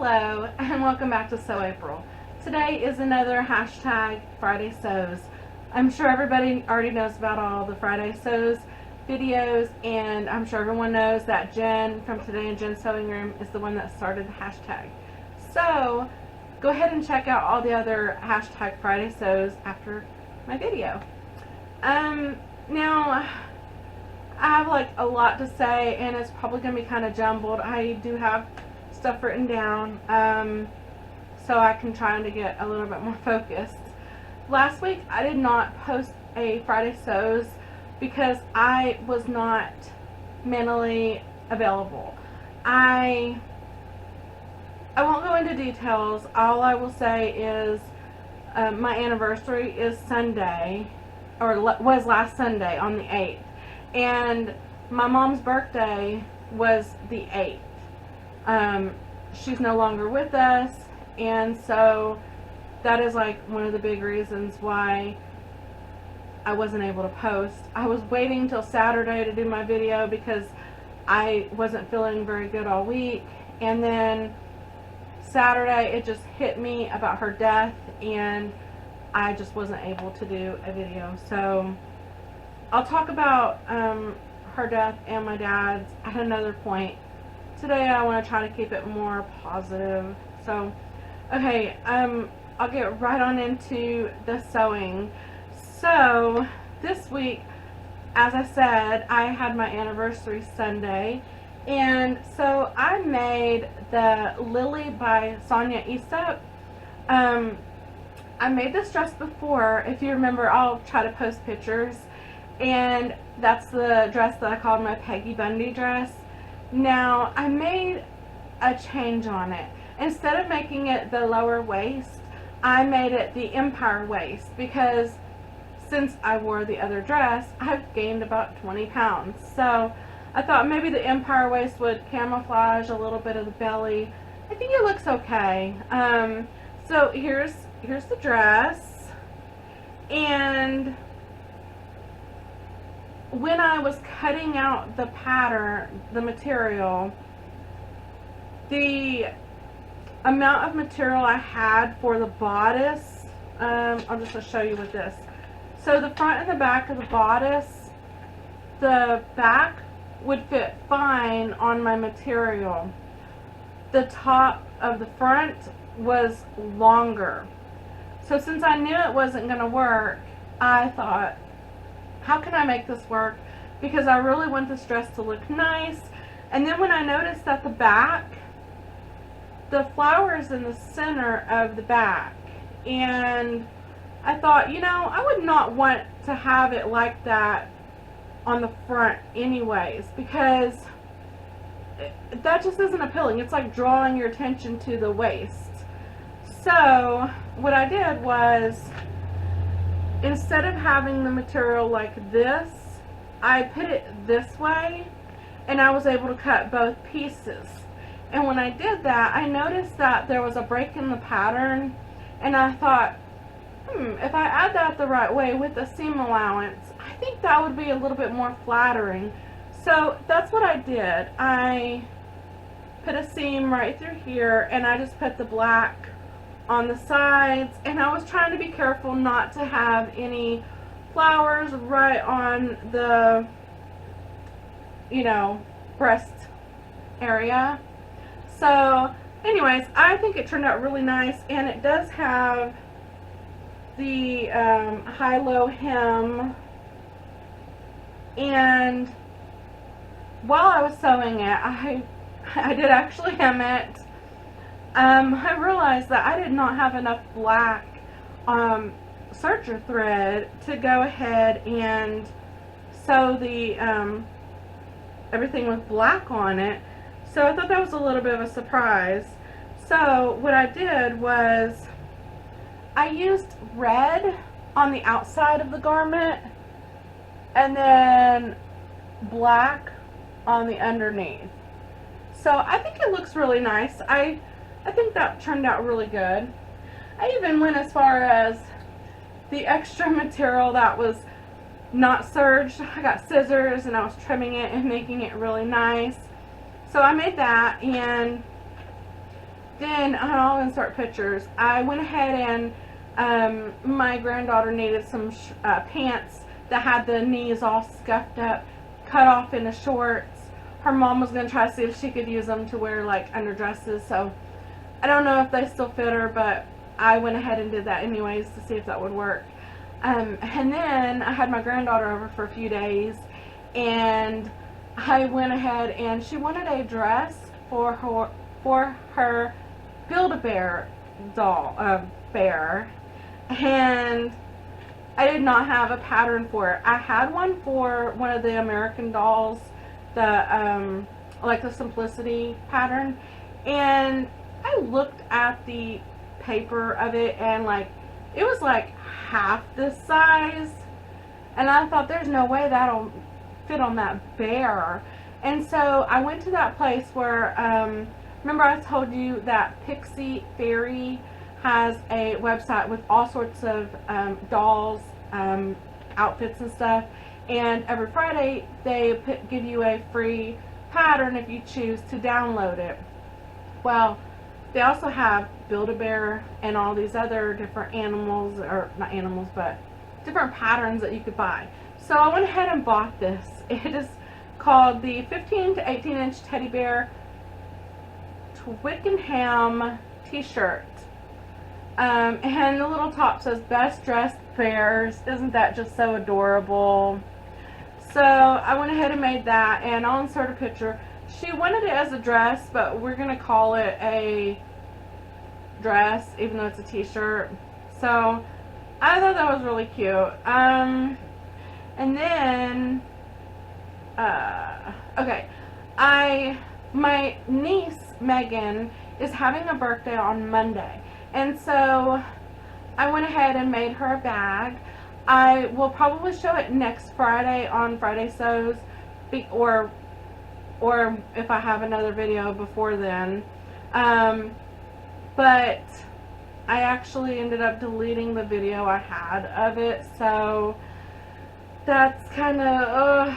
Hello and welcome back to Sew April. Today is another hashtag Fridaysews. I'm sure everybody already knows about all the Fridaysews videos, and I'm sure everyone knows that Jen from Today in Jen's Sewing Room is the one that started the hashtag. So go ahead and check out all the other hashtag Fridaysews after my video. Now I have like a lot to say and it's probably going to be kind of jumbled. I do have stuff written down so I can try to get a little bit more focused. Last week I did not post a Friday Sews because I was not mentally available. I won't go into details. All I will say is my anniversary is Sunday, or was last Sunday on the 8th, and my mom's birthday was the 8th. She's no longer with us, and so that is like one of the big reasons why I wasn't able to post. I was waiting till Saturday to do my video because I wasn't feeling very good all week, and then Saturday it just hit me about her death and I just wasn't able to do a video. So I'll talk about her death and my dad's at another point. Today I want to try to keep it more positive. So, okay, I'll get right on into the sewing. So, this week, as I said, I had my anniversary Sunday, and so I made the Lily by Sonia Aesop. I made this dress before. If you remember, I'll try to post pictures, and that's the dress that I called my Peggy Bundy dress. Now, I made a change on it. Instead of making it the lower waist, I made it the empire waist because since I wore the other dress, I've gained about 20 pounds. So I thought maybe the empire waist would camouflage a little bit of the belly. I think it looks okay. So here's the dress, and when I was cutting out the pattern, the material, the amount of material I had for the bodice, I'll just show you with this. So the front and the back of the bodice, the back would fit fine on my material. The top of the front was longer. So since I knew it wasn't going to work, I thought, how can I make this work? Because I really want this dress to look nice. And then when I noticed that the back, the flower is in the center of the back, and I thought, you know, I would not want to have it like that on the front anyways, because that just isn't appealing. It's like drawing your attention to the waist. So what I did was, instead of having the material like this, I put it this way, and I was able to cut both pieces. And when I did that, I noticed that there was a break in the pattern, and I thought, if I add that the right way with the seam allowance, I think that would be a little bit more flattering. So that's what I did. I put a seam right through here, and I just put the black on the sides, and I was trying to be careful not to have any flowers right on the, you know, breast area. So anyways, I think it turned out really nice, and it does have the high-low hem. And while I was sewing it, I did actually hem it. I realized that I did not have enough black serger thread to go ahead and sew the everything with black on it. So I thought that was a little bit of a surprise. So what I did was I used red on the outside of the garment and then black on the underneath. So I think it looks really nice. I think that turned out really good. I even went as far as the extra material that was not serged. I got scissors and I was trimming it and making it really nice. So I made that, and then I'll insert pictures. I went ahead and my granddaughter needed some pants that had the knees all scuffed up, cut off into shorts. Her mom was going to try to see if she could use them to wear like underdresses, so I don't know if they still fit her, but I went ahead and did that anyways to see if that would work. And then I had my granddaughter over for a few days, and I went ahead and she wanted a dress for her Build-A-Bear doll, bear, and I did not have a pattern for it. I had one for one of the American dolls, the like the Simplicity pattern, and I looked at the paper of it, and like it was like half this size, and I thought there's no way that'll fit on that bear. And so I went to that place where remember I told you that Pixie Fairy has a website with all sorts of dolls, outfits and stuff, and every Friday they give you a free pattern if you choose to download it. Well, they also have Build-A-Bear and all these other different animals, or not animals, but different patterns that you could buy. So I went ahead and bought this. It is called the 15 to 18 inch teddy bear Twickenham t-shirt. And the little top says best dressed bears. Isn't that just so adorable? So I went ahead and made that, and I'll insert a picture. She wanted it as a dress, but we're going to call it a dress, even though it's a t-shirt. So I thought that was really cute. And then, okay, my niece, Megan, is having a birthday on Monday. And so I went ahead and made her a bag. I will probably show it next Friday on Fridaysews, or if I have another video before then. But I actually ended up deleting the video I had of it, so that's kind of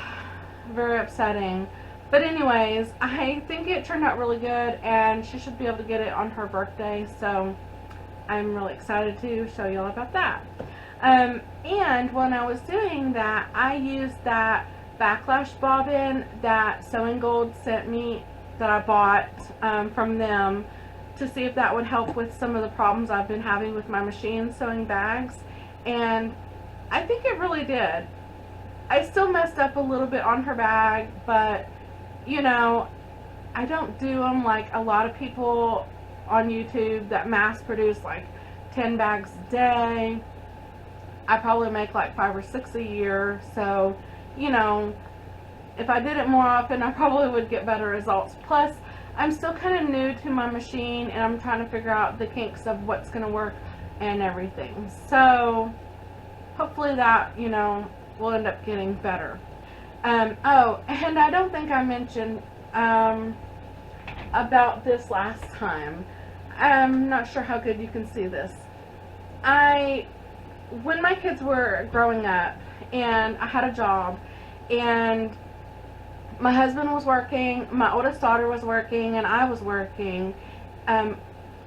very upsetting. But anyways, I think it turned out really good, and she should be able to get it on her birthday, so I'm really excited to show you all about that. And when I was doing that, I used that backlash bobbin that Sewing Gold sent me, that I bought from them, to see if that would help with some of the problems I've been having with my machine sewing bags, and I think it really did. I still messed up a little bit on her bag, but you know, I don't do them like a lot of people on YouTube that mass produce like 10 bags a day. I probably make like 5 or 6 a year, so you know, if I did it more often, I probably would get better results. Plus, I'm still kind of new to my machine, and I'm trying to figure out the kinks of what's going to work and everything. So hopefully that, you know, will end up getting better. Oh, and I don't think I mentioned about this last time. I'm not sure how good you can see this. When my kids were growing up and I had a job, and my husband was working, my oldest daughter was working, and I was working,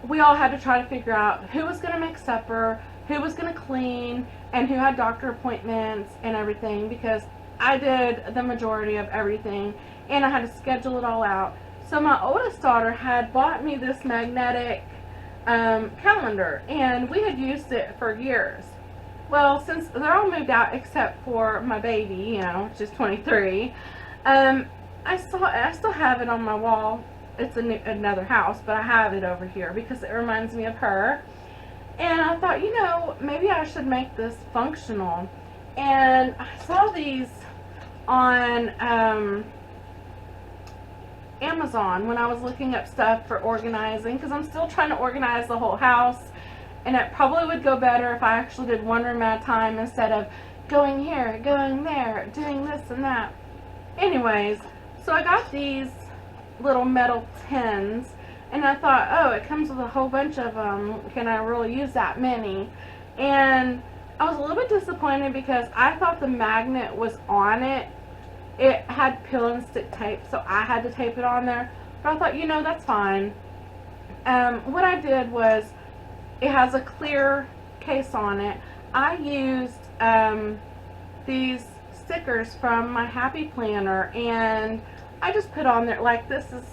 we all had to try to figure out who was going to make supper, who was going to clean, and who had doctor appointments and everything, because I did the majority of everything, and I had to schedule it all out. So my oldest daughter had bought me this magnetic calendar, and we had used it for years. Well, since they're all moved out except for my baby, you know, she's 23, I still have it on my wall. It's another house, but I have it over here because it reminds me of her. And I thought, you know, maybe I should make this functional. And I saw these on Amazon when I was looking up stuff for organizing, because I'm still trying to organize the whole house, and it probably would go better if I actually did one room at a time instead of going here, going there, doing this and that. Anyways, so I got these little metal tins, and I thought, oh, it comes with a whole bunch of them. Can I really use that many? And I was a little bit disappointed because I thought the magnet was on it. It had peel and stick tape, so I had to tape it on there. But I thought, you know, that's fine. what I did was, it has a clear case on it. I used these stickers from my Happy Planner, and I just put on there, like, this is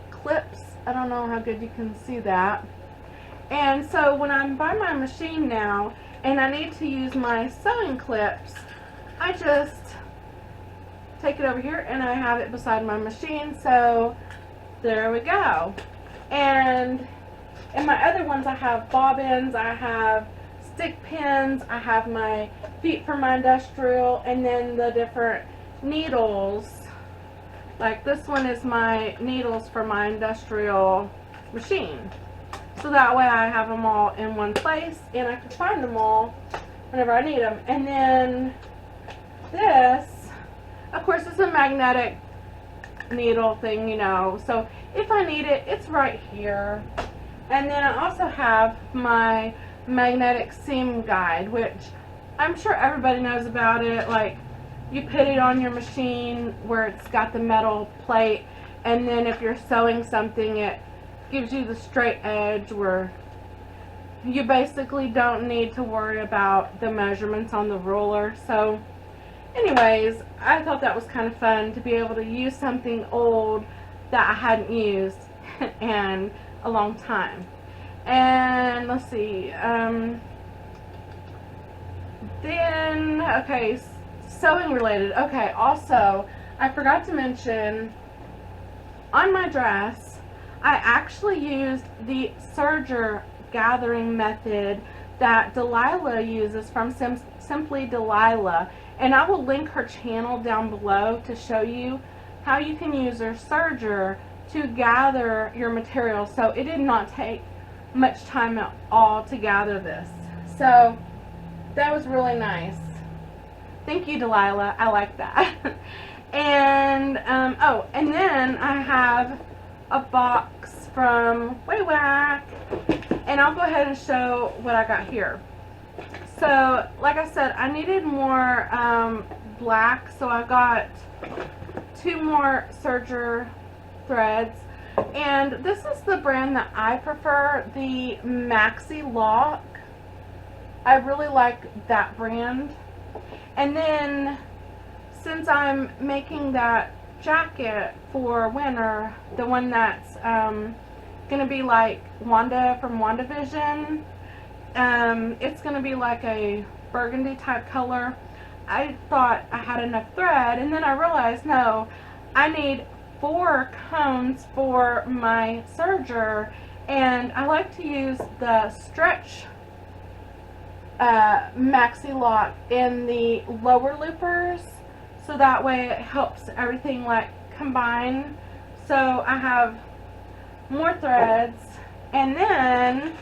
clips. I don't know how good you can see that. And so when I'm by my machine now and I need to use my sewing clips, I just take it over here and I have it beside my machine. So there we go. And in my other ones, I have bobbins, I have stick pins, I have my feet for my industrial, and then the different needles. Like this one is my needles for my industrial machine. So that way I have them all in one place and I can find them all whenever I need them. And then this, of course, is a magnetic needle thing, you know. So if I need it, it's right here. And then I also have my magnetic seam guide, which I'm sure everybody knows about it. Like, you put it on your machine where it's got the metal plate, and then if you're sewing something, it gives you the straight edge where you basically don't need to worry about the measurements on the ruler. So anyways, I thought that was kind of fun to be able to use something old that I hadn't used in a long time. And let's see, then, okay, sewing related. Okay, also, I forgot to mention, on my dress, I actually used the serger gathering method that Delilah uses from Simply Delilah. And I will link her channel down below to show you how you can use her serger to gather your material. So it did not take much time at all to gather this. So that was really nice. Thank you, Delilah. I like that. And, oh, and then I have a box from Wawak. And I'll go ahead and show what I got here. So, like I said, I needed more black, so I got 2 more serger threads. And this is the brand that I prefer, the Maxi Lock. I really like that brand. And then, since I'm making that jacket for winter, the one that's going to be like Wanda from WandaVision, it's going to be like a burgundy type color. I thought I had enough thread, and then I realized, no, I need 4 cones for my serger, and I like to use the stretch Maxi Lock in the lower loopers, so that way it helps everything like combine. So I have more threads, and then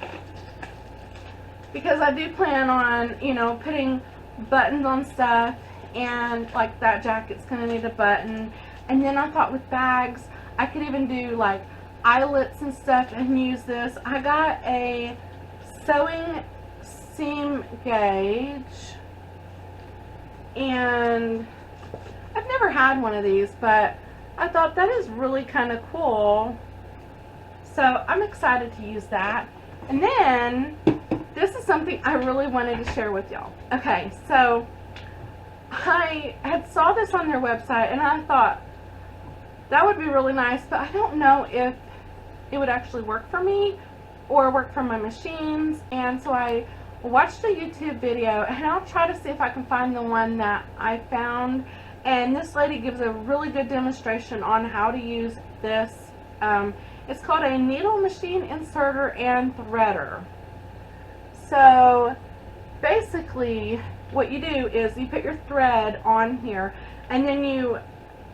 because I do plan on, you know, putting buttons on stuff, and like that jacket's gonna need a button, and then I thought with bags I could even do like eyelets and stuff and use this. I got a sewing seam gauge, and I've never had one of these, but I thought that is really kind of cool, so I'm excited to use that. And then this is something I really wanted to share with y'all. Okay, so I had saw this on their website, and I thought that would be really nice, but I don't know if it would actually work for me or work for my machines. And so I watched a YouTube video, and I'll try to see if I can find the one that I found. And this lady gives a really good demonstration on how to use this. It's called a needle machine inserter and threader. So basically what you do is you put your thread on here, and then you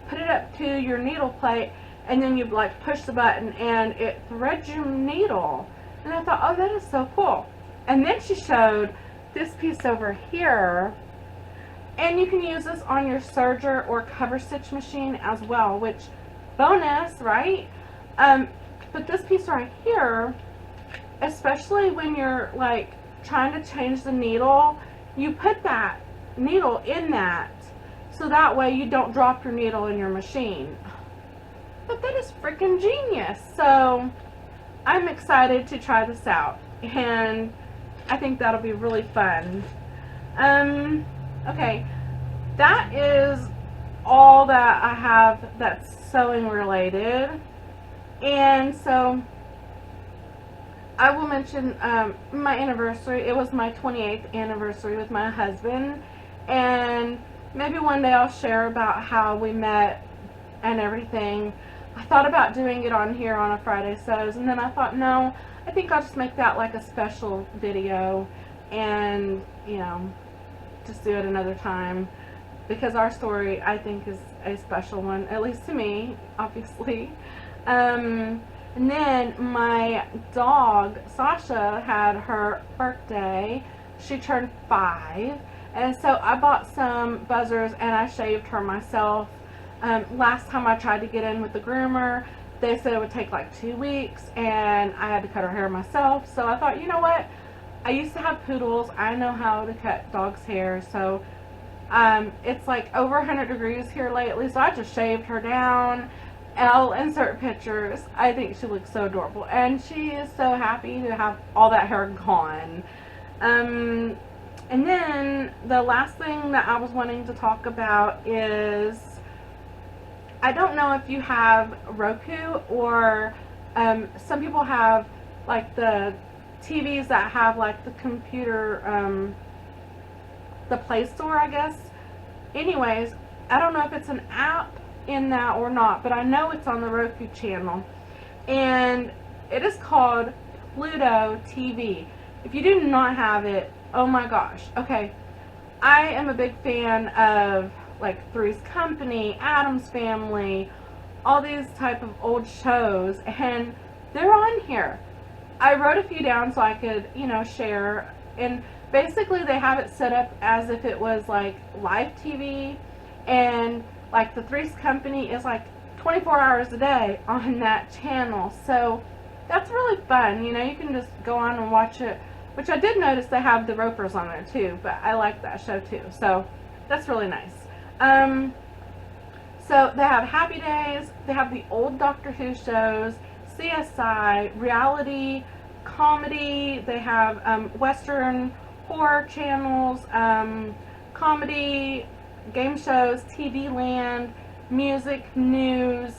put it up to your needle plate, and then you like push the button and it threads your needle. And I thought, oh, that is so cool. And then she showed this piece over here, and you can use this on your serger or cover stitch machine as well, which bonus, right? But this piece right here, especially when you're like trying to change the needle, you put that needle in that, so that way you don't drop your needle in your machine. But that is freaking genius. So I'm excited to try this out, and I think that'll be really fun. Okay, that is all that I have that's sewing related. And so I will mention my anniversary. It was my 28th anniversary with my husband, and maybe one day I'll share about how we met and everything. I thought about doing it on here on a Fridaysews, and then I thought, no, I think I'll just make that like a special video, and you know, just do it another time, because our story, I think, is a special one, at least to me, obviously. And then my dog, Sasha, had her birthday. She turned 5. And so I bought some buzzers and I shaved her myself. Last time I tried to get in with the groomer, they said it would take like 2 weeks and I had to cut her hair myself. So I thought, you know what? I used to have poodles. I know how to cut dogs' hair. So it's like over 100 degrees here lately. So I just shaved her down. I'll insert pictures. I think she looks so adorable, and she is so happy to have all that hair gone. And then the last thing that I was wanting to talk about is, I don't know if you have Roku, or some people have like the TVs that have like the computer, the Play Store, I guess. Anyways, I don't know if it's an app in that or not, but I know it's on the Roku channel, and it is called Pluto TV. If you do not have it, oh my gosh. Okay, I am a big fan of like Three's Company, Addams Family, all these type of old shows, and they're on here. I wrote a few down so I could, you know, share, and basically they have it set up as if it was like live TV, and like the Three's Company is like 24 hours a day on that channel. So that's really fun. You know, you can just go on and watch it, which I did notice they have the Ropers on there too, but I like that show too. So that's really nice. So they have Happy Days, they have the old Doctor Who shows, CSI, reality, comedy, they have Western horror channels, comedy, game shows, TV Land, music, news,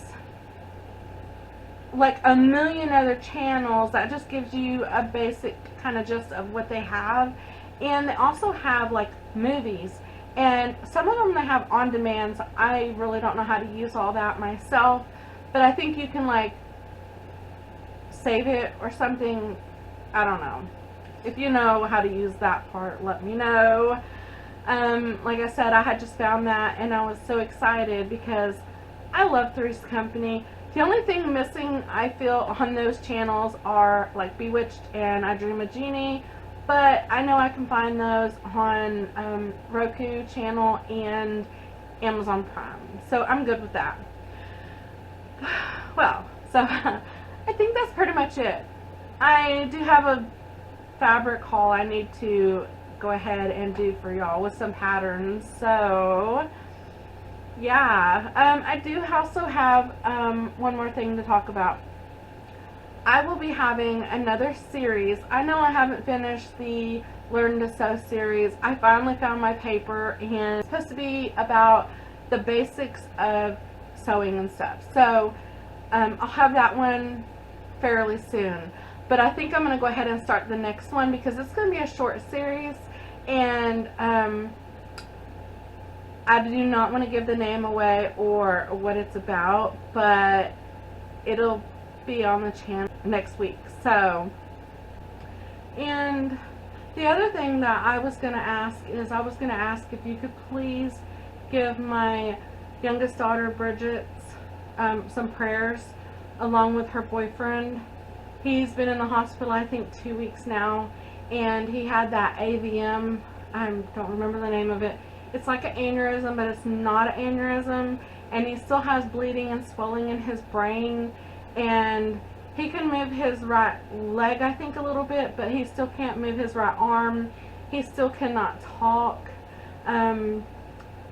like a million other channels. That just gives you a basic kind of gist of what they have. And they also have like movies, and some of them they have on demand, so I really don't know how to use all that myself, but I think you can like save it or something. I don't know. If you know how to use that part, let me know. Like I said, I had just found that, and I was so excited because I love Three's Company. The only thing missing, I feel, on those channels are like Bewitched and I Dream a Genie, but I know I can find those on Roku channel and Amazon Prime, so I'm good with that. Well, so I think that's pretty much it. I do have a fabric haul I need to go ahead and do for y'all with some patterns, so yeah. I do also have one more thing to talk about. I will be having another series. I know I haven't finished the Learn to Sew series. I finally found my paper, and it's supposed to be about the basics of sewing and stuff, so I'll have that one fairly soon. But I think I'm going to go ahead and start the next one because it's going to be a short series, and I do not want to give the name away or what it's about, but it'll be on the channel next week. So, and the other thing that I was going to ask is, I was going to ask if you could please give my youngest daughter Bridget some prayers along with her boyfriend. He's been in the hospital, I think, 2 weeks now, and he had that AVM. I don't remember the name of it. It's like an aneurysm, but it's not an aneurysm, and he still has bleeding and swelling in his brain, and he can move his right leg, I think, a little bit, but he still can't move his right arm. He still cannot talk.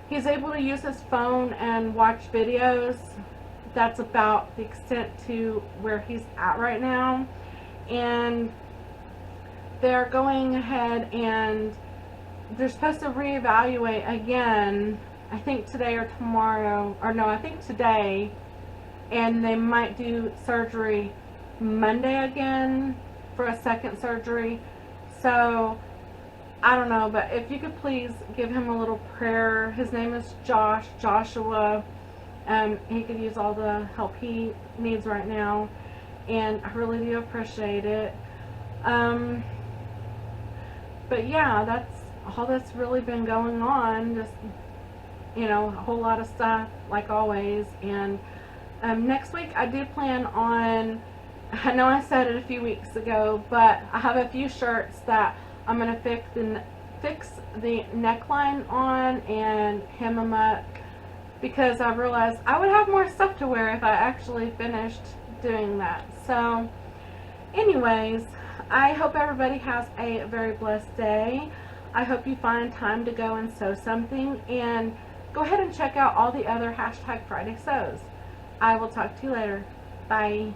He's able to use his phone and watch videos. That's about the extent to where he's at right now. and they're going ahead and they're supposed to reevaluate again, I think today or tomorrow, or no, I think today, and they might do surgery Monday again for a second surgery. So I don't know, but if you could please give him a little prayer. His name is Joshua. He could use all the help he needs right now, and I really do appreciate it. But yeah, that's all that's really been going on. Just, you know, a whole lot of stuff like always. And next week I do plan on, I know I said it a few weeks ago, but I have a few shirts that I'm going to fix the neckline on and hem them up, because I realized I would have more stuff to wear if I actually finished doing that. So anyways, I hope everybody has a very blessed day. I hope you find time to go and sew something, and go ahead and check out all the other #Friday sews. I will talk to you later. Bye.